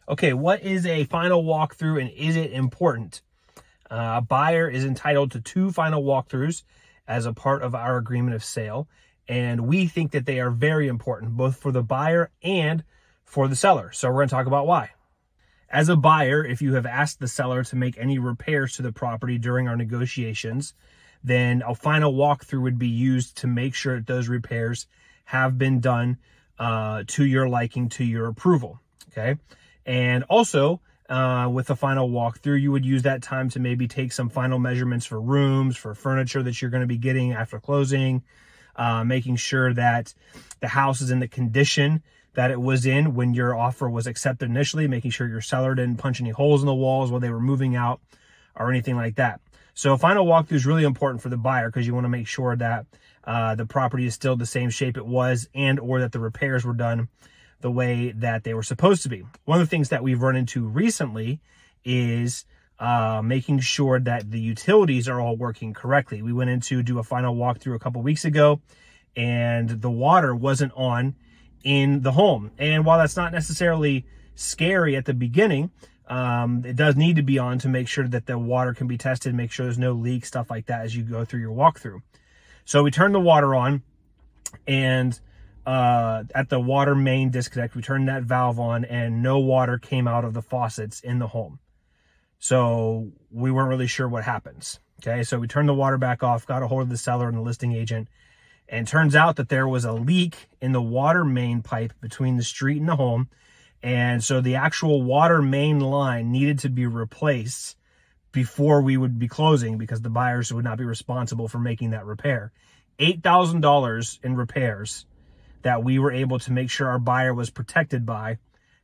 Okay, what is a final walkthrough and is it important? A buyer is entitled to 2 final walkthroughs as a part of our agreement of sale, and we think that they are very important, both for the buyer and for the seller. So we're going to talk about why. As a buyer, if you have asked the seller to make any repairs to the property during our negotiations, then a final walkthrough would be used to make sure that those repairs have been done to your liking, to your approval. Okay. And also, with the final walkthrough, you would use that time to maybe take some final measurements for rooms, for furniture that you're going to be getting after closing, making sure that the house is in the condition that it was in when your offer was accepted initially, making sure your seller didn't punch any holes in the walls while they were moving out or anything like that. So a final walkthrough is really important for the buyer because you want to make sure that the property is still the same shape it was and or that the repairs were done the way that they were supposed to be. One of the things that we've run into recently is making sure that the utilities are all working correctly. We went in to do a final walkthrough a couple weeks ago and the water wasn't on in the home. And while that's not necessarily scary at the beginning, it does need to be on to make sure that the water can be tested, make sure there's no leaks, stuff like that as you go through your walkthrough. So we turned the water on and at the water main disconnect, we turned that valve on and no water came out of the faucets in the home. So we weren't really sure what happens. Okay, so we turned the water back off, got a hold of the seller and the listing agent, and turns out that there was a leak in the water main pipe between the street and the home. And so the actual water main line needed to be replaced before we would be closing because the buyers would not be responsible for making that repair. $8,000 in repairs that we were able to make sure our buyer was protected by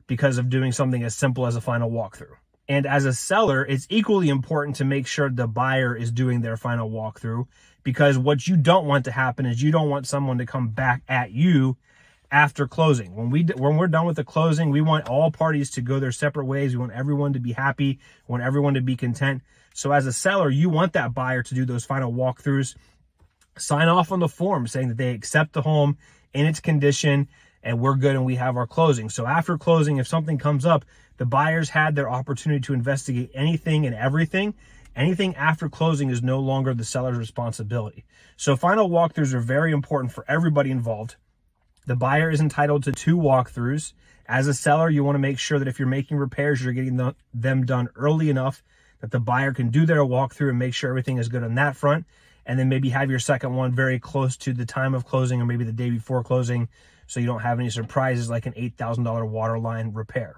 because of doing something as simple as a final walkthrough. And as a seller, it's equally important to make sure the buyer is doing their final walkthrough because what you don't want to happen is you don't want someone to come back at you after closing. When we're done with the closing, we want all parties to go their separate ways. We want everyone to be happy. We want everyone to be content. So as a seller, you want that buyer to do those final walkthroughs, sign off on the form saying that they accept the home in its condition and we're good and we have our closing. So after closing, if something comes up, the buyers had their opportunity to investigate anything and everything. Anything after closing is no longer the seller's responsibility. So final walkthroughs are very important for everybody involved. The buyer is entitled to 2 walkthroughs. As a seller, you want to make sure that if you're making repairs, you're getting them done early enough that the buyer can do their walkthrough and make sure everything is good on that front. And then maybe have your second one very close to the time of closing or maybe the day before closing so you don't have any surprises like an $8,000 water line repair.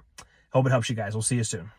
Hope it helps you guys. We'll see you soon.